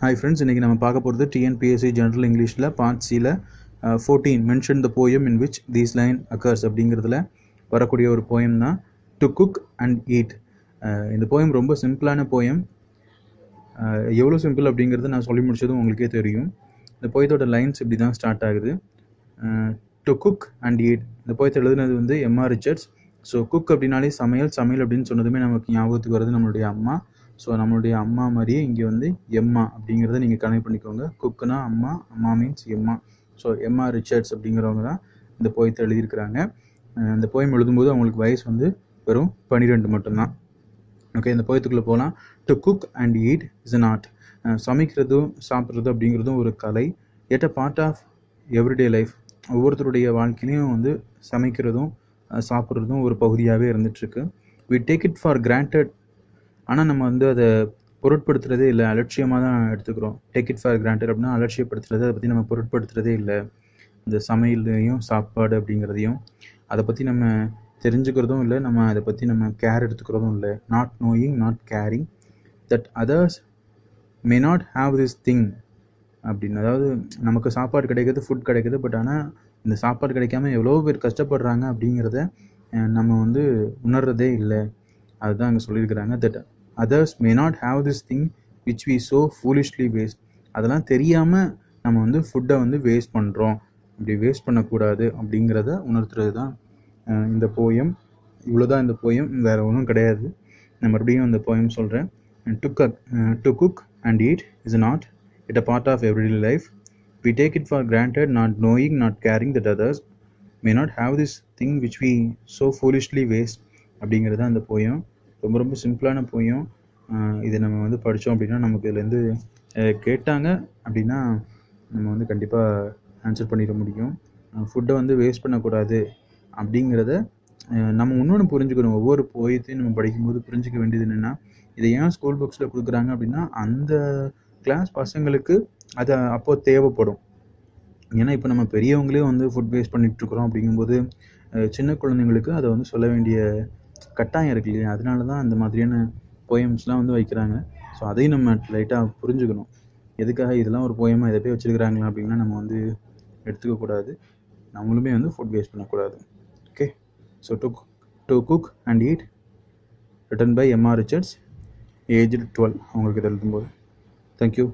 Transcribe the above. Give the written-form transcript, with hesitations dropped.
Hi friends, இன்னைக்கு நம்ம பார்க்க போகிறது TNPSC General Englishல பார்ட் சில 14 mention the poem in which these line occurs அப்படிங்கிறதுல வரக்கூடிய ஒரு போயம் தான் to cook and eat. இந்த போயம் ரொம்ப சிம்பிளான போயம். எவ்வளோ சிம்பிள் அப்படிங்கிறது நான் சொல்லி முடிச்சதும் உங்களுக்கே தெரியும். இந்த போயத்தோட லைன்ஸ் இப்படி தான் ஸ்டார்ட் ஆகுது. to cook and eat. இந்த போயத்தை எழுதுனது வந்து M.R. ரிச்சர்ட்ஸ். ஸோ குக் அப்படின்னாலே சமையல் அப்படின்னு சொன்னதுமே நமக்கு ஞாபகத்துக்கு வருது நம்மளுடைய அம்மா. ஸோ நம்மளுடைய அம்மா மாதிரியே இங்கே வந்து எம்மா அப்படிங்கிறத நீங்கள் கனெக்ட் பண்ணிக்கோங்க. குக்குனா அம்மா, அம்மா மீன்ஸ் எம்மா. So M.R. ரிச்சர்ட்ஸ் அப்படிங்கிறவங்க தான் இந்த போயத்தை எழுதியிருக்கிறாங்க. இந்த போயம் எழுதும்போது அவங்களுக்கு வயசு வந்து வெறும் 12 மட்டும்தான். ஓகே, இந்த போயத்துக்குள்ளே போகலாம். To cook and eat is an art. சமைக்கிறதும் சாப்பிட்றது அப்படிங்கிறதும் ஒரு கலை. It a part of everyday life. ஒவ்வொருத்தருடைய வாழ்க்கையிலையும் வந்து சமைக்கிறதும் சாப்பிட்றதும் ஒரு பகுதியாகவே இருந்துகிட்ருக்கு. We take it for granted. ஆனால் நம்ம வந்து அதை பொருட்படுத்துறதே இல்லை, அலட்சியமாக தான் எடுத்துக்கிறோம். டேக் இட் ஃபார் கிராண்டட் அப்படின்னா அலட்சியப்படுத்துறது, அதை பற்றி நம்ம பொருட்படுத்துறதே இல்லை. இந்த சமையலையும் சாப்பாடு அப்படிங்கிறதையும் அதை பற்றி நம்ம தெரிஞ்சுக்கிறதும் இல்லை, நம்ம அதை பற்றி நம்ம கேர் எடுத்துக்கிறதும் இல்லை. Not knowing, not caring that others may not have this thing அப்படின்னு. அதாவது நமக்கு சாப்பாடு கிடைக்கிது, ஃபுட் கிடைக்கிது, பட் ஆனால் இந்த சாப்பாடு கிடைக்காம எவ்வளோ பேர் கஷ்டப்படுறாங்க அப்படிங்கிறத நம்ம வந்து உணர்றதே இல்லை. அதுதான் அங்கே சொல்லியிருக்கிறாங்க. That others may not have this thing which we so foolishly waste. அதெல்லாம் தெரியாமல் நம்ம வந்து ஃபுட்டை வந்து வேஸ்ட் பண்ணுறோம். அப்படி வேஸ்ட் பண்ணக்கூடாது அப்படிங்கிறத உணர்த்துறது தான் இந்த போயம். இவ்வளோதான் இந்த போயம், வேறு ஒன்றும் கிடையாது. நான் மறுபடியும் இந்த போயம் சொல்கிறேன். To cook and eat is not it a part of everyday life. We take it for granted, not knowing, not caring that others may not have this thing which we so foolishly waste. அப்படிங்கிறது அந்த poem. ரொம்ப ரொம்ப சிம்பிளான poem. இதை நம்ம வந்து படித்தோம் அப்படின்னா நமக்கு இதுலேருந்து கேட்டாங்க அப்படின்னா நம்ம வந்து கண்டிப்பாக ஆன்சர் பண்ணிட முடியும். ஃபுட்டை வந்து வேஸ்ட் பண்ணக்கூடாது அப்படிங்கிறத நம்ம இன்னொன்று புரிஞ்சுக்கணும். ஒவ்வொரு போயத்தையும் நம்ம படிக்கும்போது புரிஞ்சிக்க வேண்டியது என்னென்னா, இதை ஏன் ஸ்கூல் புக்ஸில் கொடுக்குறாங்க அப்படின்னா அந்த கிளாஸ் பசங்களுக்கு அது அப்போது தேவைப்படும். ஏன்னா இப்போ நம்ம பெரியவங்களே வந்து ஃபுட் வேஸ்ட் பண்ணிகிட்ருக்குறோம் அப்படிங்கும்போது சின்ன குழந்தைங்களுக்கு அதை வந்து சொல்ல வேண்டிய கட்டாயம் இருக்கு இல்லையா? அதனால தான் அந்த மாதிரியான போயம்ஸ்லாம் வந்து வைக்கிறாங்க. ஸோ அதையும் நம்ம லைட்டாக புரிஞ்சுக்கணும். எதுக்காக இதெல்லாம் ஒரு போயமாக இதை போய் வச்சுருக்கிறாங்களா அப்படின்னா நம்ம வந்து எடுத்துக்கக்கூடாது. நம்மளுமே வந்து ஃபுட் வேஸ்ட் பண்ணக்கூடாது. Okay, so to cook and eat written by M.R. Richards, aged 12 அவங்களுக்கு இதை எழுதும்போது. Thank you.